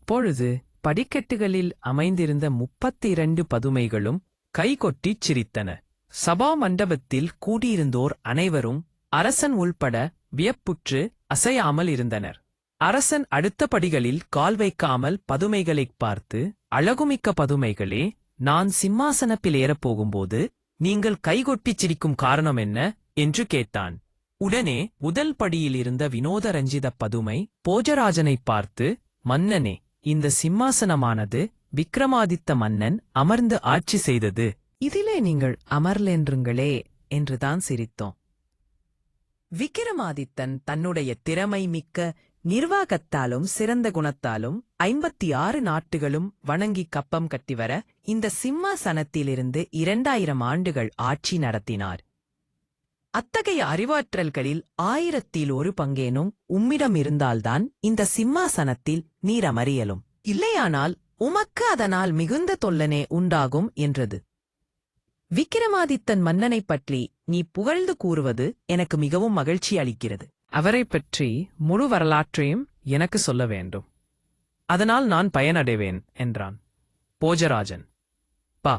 அப்பொழுது படிக்கட்டுகளில் அமைந்திருந்த 32 பதுமைகளும் கைகொட்டிச் சிரித்தன. சபா மண்டபத்தில் கூடியிருந்தோர் அனைவரும் அரசன் உள்பட வியப்புற்று அசையாமல் இருந்தனர். அரசன் அடுத்த படிகளில் கால் வைக்காமல் பதுமைகளைப் பார்த்து, அழகுமிக்க பதுமைகளே, நான் சிம்மாசனத்தில் ஏறப்போகும்போது நீங்கள் கைகொட்டிச் சிரிக்கும் காரணம் என்ன என்று கேட்டான். உடனே முதல் படியில் இருந்த வினோதரஞ்சித பதுமை போஜராஜனைப் பார்த்து, மன்னனே, இந்த சிம்மாசனமானது விக்ரமாதித்த மன்னன் அமர்ந்து ஆட்சி செய்தது. இதிலே நீங்கள் அமர்லென்றுங்களே என்றுதான் சிரித்தோம். விக்கிரமாதித்தன் தன்னுடைய திறமை மிக்க நிர்வாகத்தாலும் சிறந்த குணத்தாலும் 56 நாட்டுகளும் வணங்கி கப்பம் கட்டிவர இந்த சிம்மாசனத்திலிருந்து 2000 ஆண்டுகள் ஆட்சி நடத்தினார். அத்தகைய அறிவாற்றல்களில் 1000 பங்கேனும் உம்மிடம் இருந்தால்தான் இந்த சிம்மாசனத்தில் நீர் அமரியலும். இல்லையானால் உமக்கு அதனால் மிகுந்த தொல்லனே உண்டாகும் என்றது. விக்கிரமாதித்தன் மன்னனைப் பற்றி நீ புகழ்ந்து கூறுவது எனக்கு மிகவும் மகிழ்ச்சி அளிக்கிறது. அவரைப் பற்றி முழு வரலாற்றையும் எனக்கு சொல்ல வேண்டும். அதனால் நான் பயனடைவேன் என்றான். போஜராஜன், பா,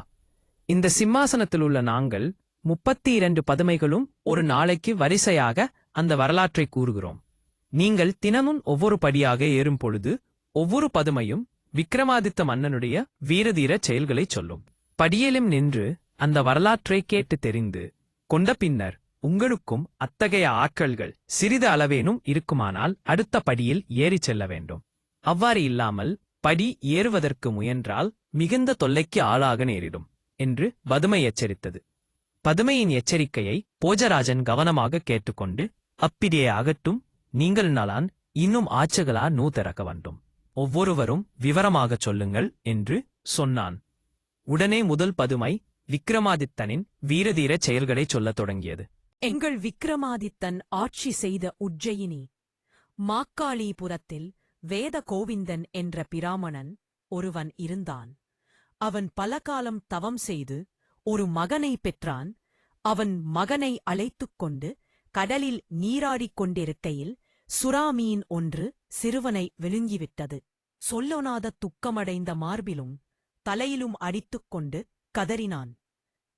இந்த சிம்மாசனத்தில் உள்ள நாங்கள் 32 பதுமைகளும் ஒரு நாளைக்கு வரிசையாக அந்த வரலாற்றை கூறுகிறோம். நீங்கள் தினமும் ஒவ்வொரு படியாக ஏறும் பொழுது ஒவ்வொரு பதுமையும் விக்ரமாதித்த மன்னனுடைய வீரதீரச் செயல்களைச் சொல்லும். படியிலும் நின்று அந்த வரலாற்றை கேட்டு தெரிந்து கொண்ட பின்னர் உங்களுக்கும் அத்தகைய ஆற்றல்கள் சிறிது அளவேனும் இருக்குமானால் அடுத்த படியில் ஏறிச் செல்ல வேண்டும். அவ்வாறு இல்லாமல் படி ஏறுவதற்கு முயன்றால் மிகுந்த தொல்லைக்கு ஆளாக நேரிடும் என்று பதுமை எச்சரித்தது. பதுமையின் எச்சரிக்கையை போஜராஜன் கவனமாக கேட்டுக்கொண்டு, அப்பிடியே ஆகட்டும், நீங்கள் நலான் இன்னும் ஆட்சிகளா திறக்க வேண்டும். ஒவ்வொருவரும் விவரமாகச் சொல்லுங்கள் என்று சொன்னான். உடனே முதல் பதுமை விக்ரமாதித்தனின் வீரதீரச் செயல்களைச் சொல்லத் தொடங்கியது. எங்கள் விக்ரமாதித்தன் ஆட்சி செய்த உஜ்ஜயினி மாக்காளிபுரத்தில் வேத கோவிந்தன் என்ற பிராமணன் ஒருவன் இருந்தான். அவன் பல காலம் தவம் செய்து ஒரு மகனை பெற்றான். அவன் மகனை அழைத்துக் கொண்டு கடலில் நீராடிக் கொண்டிருக்கையில் சுறாமீன் ஒன்று சிறுவனை விழுங்கிவிட்டது. சொல்லொணாத துக்கமடைந்த மார்பிலும் தலையிலும் அடித்துக் கொண்டு கதறினான்.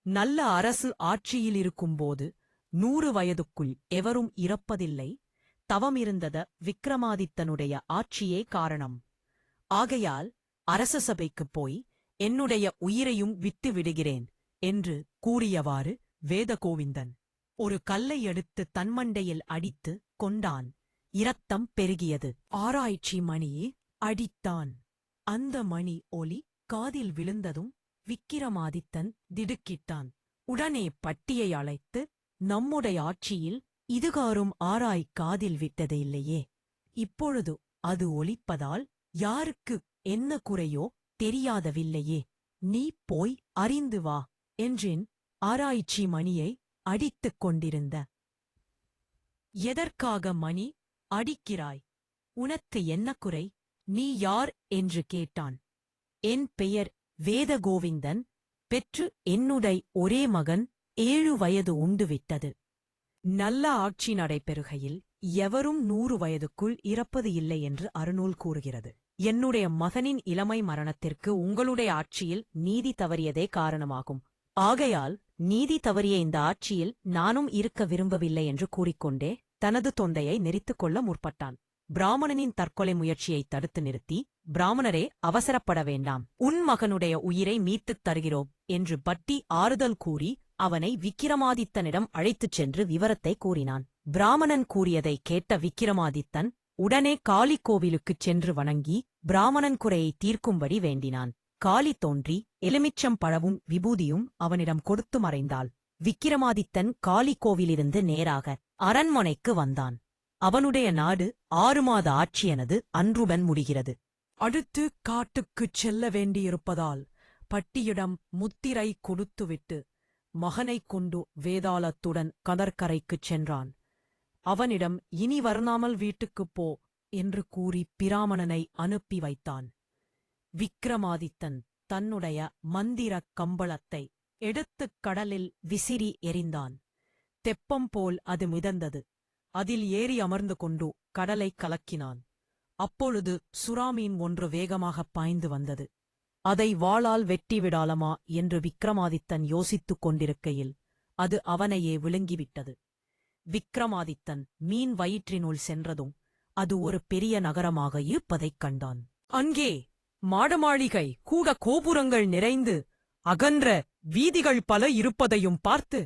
நல்ல அரசு ஆட்சியிலிருக்கும்போது 100 வயதுக்குள் எவரும் இறப்பதில்லை. தவமிருந்தத விக்ரமாதித்தனுடைய ஆட்சியே காரணம். ஆகையால் அரச சபைக்குப் போய் என்னுடைய உயிரையும் விட்டு விடுகிறேன் என்று கூறியவாறு வேதகோவிந்தன் ஒரு கல்லை எடுத்து தன்மண்டையில் அடித்து கொண்டான். இரத்தம் பெருகியது. ஆராய்ச்சி மணியே அடித்தான். அந்த மணி ஒலி காதில் விழுந்ததும் விக்கிரமாதித்தன் திடுக்கிட்டான். உடனே பட்டியை அழைத்து, நம்முடைய ஆட்சியில் இதுகாரும் ஆராய் காதில் விட்டது இல்லையே, இப்பொழுது அது ஒலிப்பதால் யாருக்கு என்ன குறையோ தெரியாதவில்லையே, நீ போய் அறிந்து வா என்றேன். ஆராய்ச்சி மணியை அடித்துக் கொண்டிருந்த. எதற்காக மணி அடிக்கிறாய்? உனக்கு என்ன குறை? நீ யார் என்று கேட்டான். என் பெயர் வேதகோவிந்தன். பெற்று என்னுடைய ஒரே மகன் 7 வயது உண்டுவிட்டது. நல்ல ஆட்சி நடைபெறுகையில் எவரும் 100 வயதுக்குள் இறப்பது இல்லை என்று அறநூல் கூறுகிறது. என்னுடைய மகனின் இளமை மரணத்திற்கு உங்களுடைய ஆட்சியில் நீதி தவறியதே காரணமாகும். ஆகையால் நீதி தவறிய இந்த ஆட்சியில் நானும் இருக்க விரும்பவில்லை என்று கூறிக்கொண்டே தனது தொண்டையை நெரித்துக் கொள்ள முற்பட்டான். பிராமணனின் தற்கொலை முயற்சியை தடுத்து நிறுத்தி, பிராமணரே, அவசரப்பட வேண்டாம், உன் மகனுடைய உயிரை மீட்டுத் தருகிறோம் என்று பட்டி ஆறுதல் கூறி அவனை விக்கிரமாதித்தனிடம் அழைத்துச் சென்று விவரத்தை கூறினான். பிராமணன் கூறியதை கேட்ட விக்கிரமாதித்தன் உடனே காளி கோவிலுக்குச் சென்று வணங்கி பிராமணன் குறையை தீர்க்கும்படி வேண்டினான். காளி தோன்றி எலுமிச்சம் பழவும் விபூதியும் அவனிடம் கொடுத்து மறைந்தாள். விக்கிரமாதித்தன் காளி கோவிலிருந்து நேராக அரண்மனைக்கு வந்தான். அவனுடைய நாடு 6 மாத ஆட்சியனது அன்றுடன் முடிகிறது. அடுத்து காட்டுக்குச் செல்ல வேண்டியிருப்பதால் பட்டியிடம் முத்திரை கொடுத்துவிட்டு மகனைக் கொண்டு வேதாளத்துடன் கடற்கரைக்குச் சென்றான். அவனிடம் இனி வர்ணாமல் வீட்டுக்குப் போ என்று கூறி பிராமணனை அனுப்பி வைத்தான். விக்ரமாதித்தன் தன்னுடைய மந்திரக் கம்பளத்தை எடுத்துக் கடலில் விசிறி எறிந்தான். தெப்பம் போல் அது மிதந்தது. அதில் ஏறி அமர்ந்து கொண்டு கடலை கலக்கினான். அப்பொழுது சுறாமீன் ஒன்று வேகமாகப் பாய்ந்து வந்தது. அதை வாளால் வெட்டிவிடாலமா என்று விக்ரமாதித்தன் யோசித்துக் கொண்டிருக்கையில் அது அவனையே விழுங்கிவிட்டது. விக்ரமாதித்தன் மீன் வயிற்றினுள் சென்றதும் அது ஒரு பெரிய நகரமாக இருப்பதைக் கண்டான். அங்கே மாடமாளிகை கூட கோபுரங்கள் நிறைந்து அகன்ற வீதிகள் பல இருப்பதையும் பார்த்து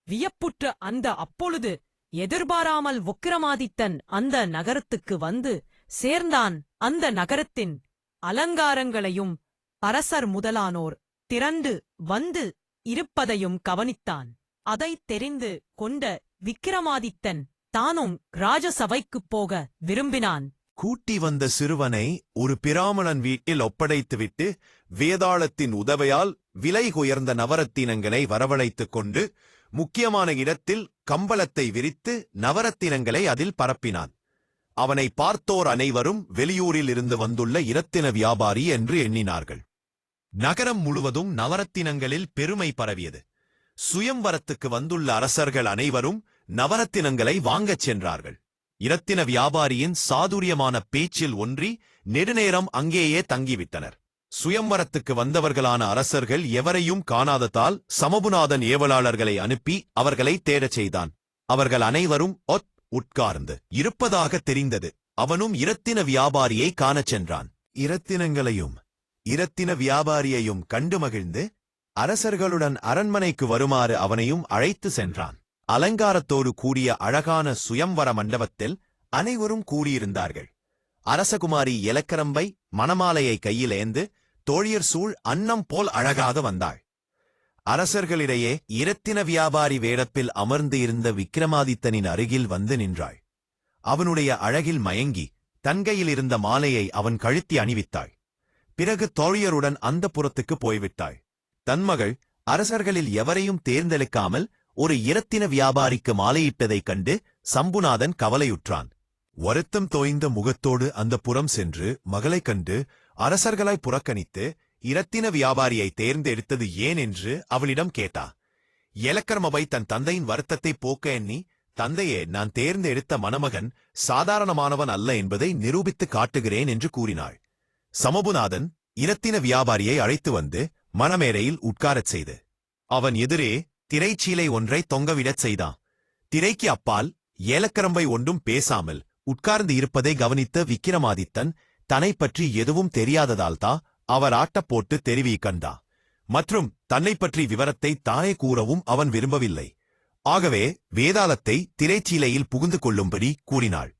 வியப்புற்ற அப்பொழுது எதிர்பாராமல் விக்ரமாதித்தன் அந்த நகரத்துக்கு வந்து சேர்ந்தான். அந்த நகரத்தின் அலங்காரங்களையும் அரசர் முதலானோர் திரண்டு வந்து இருப்பதையும் கவனித்தான். அதைத் தெரிந்து கொண்ட விக்ரமாதித்தன் தானும் ராஜசபைக்குப் போக விரும்பினான். கூட்டி வந்த சிறுவனை ஒரு பிராமணன் வீட்டில் ஒப்படைத்துவிட்டு வேதாளத்தின் உதவியால் விலை உயர்ந்த நவரத்தினங்களை வரவழைத்துக் கொண்டு முக்கியமான இடத்தில் கம்பளத்தை விரித்து நவரத்தினங்களை அதில் பரப்பினான். அவனை பார்த்தோர் அனைவரும் வெளியூரில் இருந்து வந்துள்ள இரத்தின வியாபாரி என்று எண்ணினார்கள். நகரம் முழுவதும் நவரத்தினங்களில் பெருமை பரவியது. சுயம்வரத்துக்கு வந்துள்ள அரசர்கள் அனைவரும் நவரத்தினங்களை வாங்கச் சென்றார்கள். இரத்தின வியாபாரியின் சாதுரியமான பேச்சில் ஒன்றி நெடுநேரம் அங்கேயே தங்கிவிட்டனர். சுயம்வரத்துக்கு வந்தவர்களான அரசர்கள் எவரையும் காணாததால் சமபுநாதன் ஏவலாளர்களை அனுப்பி அவர்களை தேடச் செய்தான். அவர்கள் அனைவரும் உட்கார்ந்து இருப்பதாக தெரிந்தது. அவனும் இரத்தின வியாபாரியை காணச் சென்றான். இரத்தினங்களையும் இரத்தின வியாபாரியையும் கண்டு மகிழ்ந்து அரசர்களுடன் அரண்மனைக்கு வருமாறு அவனையும் அழைத்து சென்றான். அலங்காரத்தோடு கூடிய அழகான சுயம்வர மண்டபத்தில் அனைவரும் கூடியிருந்தார்கள். அரசகுமாரி எலக்கரம்பை மணமாலையை கையில் ஏந்து தோழியர் சூழ் அன்னம் போல் அழகாக வந்தாள். அரசர்களிடையே இரத்தின வியாபாரி வேடப்பில் அமர்ந்து இருந்த விக்ரமாதித்தனின் அருகில் வந்து நின்றாள். அவனுடைய அழகில் மயங்கி தன்கையில் இருந்த மாலையை அவன் கழுத்தி அணிவித்தாள். பிறகு தோழியருடன் அந்த புறத்துக்கு போய்விட்டாள். தன் மகள் அரசர்களில் எவரையும் தேர்ந்தெடுக்காமல் ஒரு இரத்தின வியாபாரிக்கு மாலையிட்டதைக் கண்டு சம்புநாதன் கவலையுற்றான். வருத்தம் தோய்ந்த முகத்தோடு அந்த புறம் சென்று மகளைக் கண்டு அரசர்களாய் புறக்கணித்து இரத்தின வியாபாரியை தேர்ந்தெடுத்தது ஏன் என்று அவளிடம் கேட்டா. எலக்கர்மபை தன் தந்தையின் வருத்தத்தை போக்க எண்ணி, தந்தையே, நான் தேர்ந்தெடுத்த மணமகன் சாதாரணமானவன் அல்ல என்பதை நிரூபித்து காட்டுகிறேன் என்று கூறினாள். சமபுநாதன் இரத்தின வியாபாரியை அழைத்து வந்து மணமேடையில் உட்காரச் செய்து அவன் எதிரே திரைச்சீலை ஒன்றை தொங்கவிடச் செய்தான். திரைக்கு அப்பால் ஏலக்கரம்பை ஒன்றும் பேசாமல் உட்கார்ந்து இருப்பதை கவனித்த விக்கிரமாதித்தன் தன்னை பற்றி எதுவும் தெரியாததால்தான் அவர் ஆட்டப் போட்டு தெரிவிக்கண்டா. மற்றும் தன்னை பற்றி விவரத்தை தானே கூறவும் அவன் விரும்பவில்லை. ஆகவே வேதாளத்தை திரைச்சீலையில் புகுந்து கொள்ளும்படி கூறினாள்.